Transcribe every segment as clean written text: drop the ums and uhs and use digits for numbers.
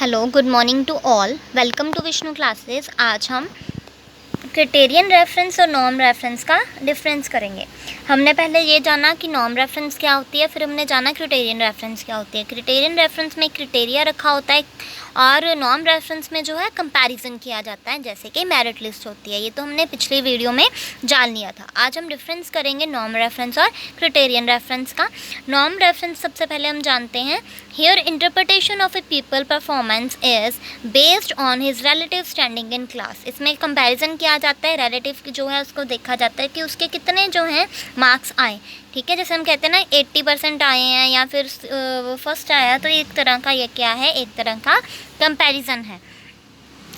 Hello, good morning to all. Welcome to Vishnu classes. आज हम criterion reference और norm reference का डिफरेंस करेंगे। हमने पहले ये जाना कि नॉर्म रेफरेंस क्या होती है, फिर हमने जाना क्राइटेरियन रेफरेंस क्या होती है। क्राइटेरियन रेफरेंस में क्राइटेरिया रखा होता है और नॉर्म रेफरेंस में जो है कंपैरिजन किया जाता है, जैसे कि मेरिट लिस्ट होती है। ये तो हमने पिछली वीडियो में जान लिया था। आज हम डिफरेंस करेंगे नॉर्म रेफरेंस और क्राइटेरियन रेफरेंस का। नॉर्म रेफरेंस सबसे पहले हम जानते हैं, here interpretation of A people performance is based on his relative standing in class. इसमें कंपैरिजन किया जाता है, रिलेटिव जो है उसको देखा जाता है कि उसके कितने जो हैं मार्क्स आए। ठीक है, जैसे हम कहते हैं ना 80% आए हैं या फिर फर्स्ट आया, तो एक तरह का ये क्या है, एक तरह का कंपैरिजन है।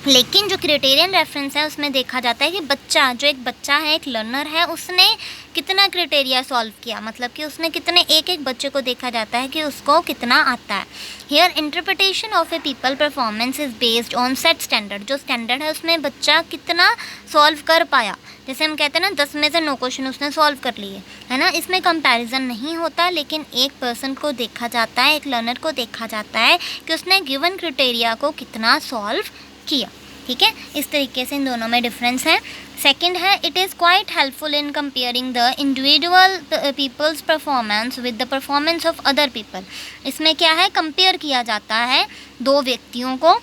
लेकिन जो क्राइटेरियन रेफरेंस है उसमें देखा जाता है कि बच्चा जो एक बच्चा है, एक लर्नर है, उसने कितना क्राइटेरिया सॉल्व किया, मतलब कि उसने कितने एक एक बच्चे को देखा जाता है कि उसको कितना आता है। Here interpretation of A people performance is based on set standard. जो स्टैंडर्ड है उसमें बच्चा कितना सॉल्व कर पाया। जैसे हम कहते हैं ना 10 में से 9 क्वेश्चन उसने सॉल्व कर लिए, है ना। इसमें कंपैरिजन नहीं होता, लेकिन एक पर्सन को देखा जाता है, एक लर्नर को देखा जाता है कि उसने गिवन क्राइटेरिया को कितना सॉल्व किया। ठीक है, इस तरीके से इन दोनों में डिफरेंस है। सेकंड है, it is quite helpful in comparing the individual people's performance with the performance of other people. इसमें क्या है, कंपेयर किया जाता है दो व्यक्तियों को,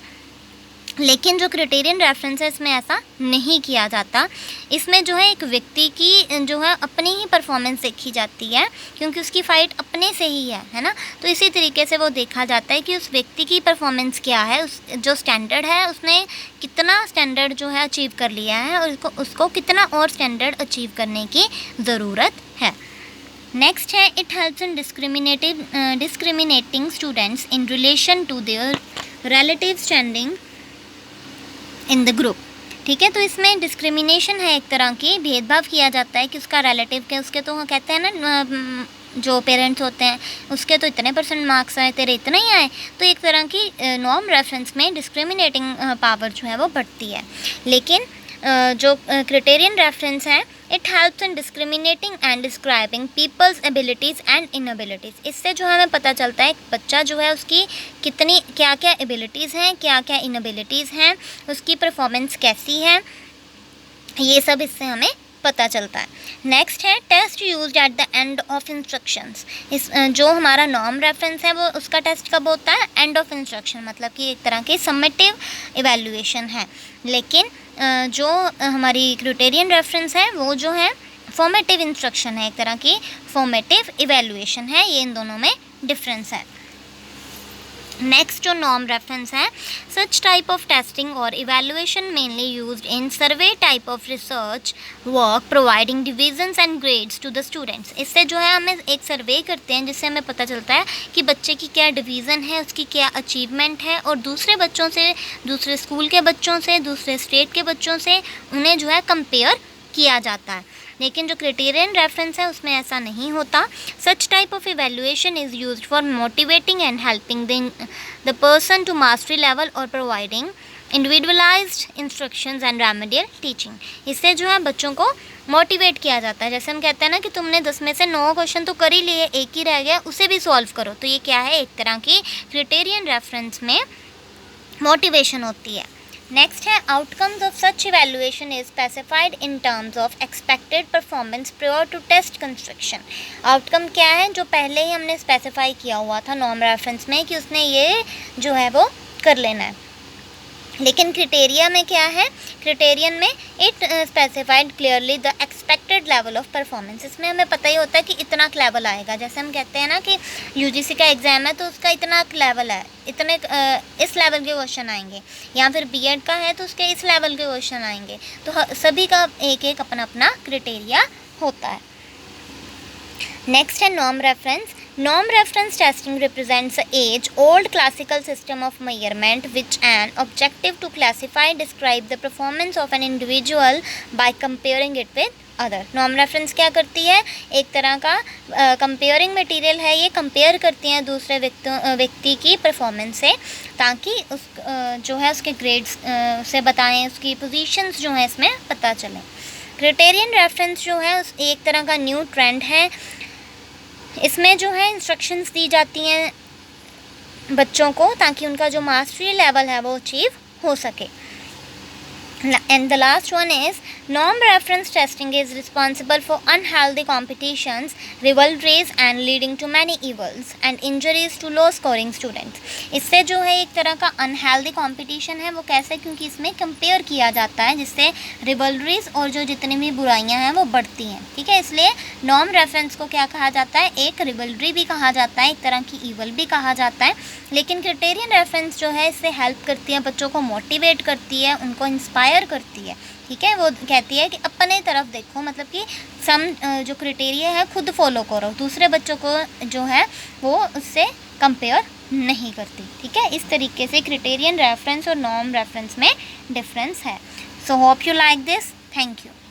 लेकिन जो क्राइटेरियन रेफरेंस है इसमें ऐसा नहीं किया जाता। इसमें जो है एक व्यक्ति की जो है अपनी ही परफॉर्मेंस देखी जाती है, क्योंकि उसकी फ़ाइट अपने से ही है ना। तो इसी तरीके से वो देखा जाता है कि उस व्यक्ति की परफॉर्मेंस क्या है, उस जो स्टैंडर्ड है उसने कितना स्टैंडर्ड जो है अचीव कर लिया है और उसको कितना और स्टैंडर्ड अचीव करने की ज़रूरत है। नेक्स्ट है, it helps in discriminating students in relation to their relative standing in the group. ठीक है, तो इसमें डिस्क्रिमिनेशन है, एक तरह की भेदभाव किया जाता है कि उसका रिलेटिव के उसके तो कहते हैं ना जो पेरेंट्स होते हैं उसके तो इतने % मार्क्स आए, तेरे इतने ही आए। तो एक तरह की नॉर्म रेफरेंस में डिस्क्रिमिनेटिंग पावर जो है वो बढ़ती है। लेकिन जो क्राइटेरियन रेफरेंस है, it helps in discriminating and describing people's abilities and inabilities. इससे जो है हमें पता चलता है बच्चा जो है उसकी कितनी क्या क्या एबिलिटीज़ हैं, क्या क्या इनएबिलिटीज़ हैं, उसकी परफॉर्मेंस कैसी है, ये सब इससे हमें पता चलता है। नेक्स्ट है, test used at the end of instructions. इस जो हमारा नॉर्म रेफरेंस है वो उसका टेस्ट कब होता है, एंड ऑफ इंस्ट्रक्शन, मतलब कि एक तरह की समेटिव इवैल्यूएशन है। लेकिन जो हमारी क्राइटेरियन रेफरेंस है वो जो है फॉर्मेटिव इंस्ट्रक्शन है, एक तरह की फॉर्मेटिव इवैल्यूएशन है। ये इन दोनों में डिफरेंस है। नेक्स्ट जो नॉर्म रेफरेंस है, सच टाइप ऑफ टेस्टिंग और evaluation mainly used in survey type of research work providing divisions and grades to the students. इससे जो है हमें एक सर्वे करते हैं जिससे हमें पता चलता है कि बच्चे की क्या डिवीज़न है, उसकी क्या अचीवमेंट है, और दूसरे बच्चों से, दूसरे स्कूल के बच्चों से, दूसरे स्टेट के बच्चों से उन्हें जो है कंपेयर किया जाता है। लेकिन जो क्राइटेरियन रेफरेंस है उसमें ऐसा नहीं होता। Such type of evaluation is used for motivating and helping the person to mastery level और providing individualised instructions and remedial teaching. इससे जो है बच्चों को मोटिवेट किया जाता है। जैसे हम कहते हैं ना कि तुमने 10 में से 9 क्वेश्चन तो कर ही लिए, एक ही रह गया, उसे भी सॉल्व करो। तो ये क्या है, एक तरह की क्राइटेरियन रेफरेंस में मोटिवेशन होती है। नेक्स्ट है, outcomes of such evaluation is specified in terms of expected performance prior to test construction. Outcome क्या है, जो पहले ही हमने स्पेसिफाई किया हुआ था नॉर्म रेफरेंस में कि उसने ये जो है वो कर लेना है। लेकिन क्राइटेरिया में क्या है, क्राइटेरियन में it specified clearly the expected level of performance. इसमें हमें पता ही होता है कि इतना लेवल आएगा। जैसे हम कहते हैं ना कि यूजीसी का एग्ज़ाम है तो उसका इतना लेवल है, इतने इस लेवल के क्वेश्चन आएंगे, या फिर बीएड का है तो उसके इस लेवल के क्वेश्चन आएंगे। तो सभी का एक एक अपना अपना क्राइटेरिया होता है। नेक्स्ट है norm reference. Norm reference testing represents the age-old classical system of measurement which an objective to classify describe the performance of an individual by comparing it with other. Norm reference क्या करती है, एक तरह का comparing material है। ये compare करती हैं दूसरे व्यक्ति की परफॉर्मेंस से, ताकि उस जो है उसके ग्रेड्स से बताएं, उसकी पोजीशंस जो हैं इसमें पता चलें। क्राइटेरियन रेफरेंस जो है एक तरह का न्यू ट्रेंड है। इसमें जो है इंस्ट्रक्शंस दी जाती हैं बच्चों को, ताकि उनका जो मास्टरी लेवल है वो अचीव हो सके। And the last one is norm reference testing is responsible for unhealthy competitions, rivalries and leading to many evils and injuries to low scoring students. इससे जो है एक तरह का unhealthy competition है वो कैसे, क्योंकि इसमें compare किया जाता है जिससे rivalries और जो जितनी भी बुराइयां हैं वो बढ़ती हैं, ठीक है। इसलिए norm reference को क्या कहा जाता है, एक rivalry भी कहा जाता है, एक तरह की evil भी कहा जाता है। लेकिन क्राइटेरियन रेफरेंस जो है इससे हेल्प करती है, बच्चों को मोटिवेट करती है, उनको इंस्पायर करती है, ठीक है। वो कहती है कि अपने तरफ देखो, मतलब कि सम जो क्राइटेरिया है खुद फॉलो करो, दूसरे बच्चों को जो है वो उससे कंपेयर नहीं करती, ठीक है। इस तरीके से क्राइटेरियन रेफरेंस और नॉर्म रेफरेंस में डिफरेंस है। So hope you like this. Thank you.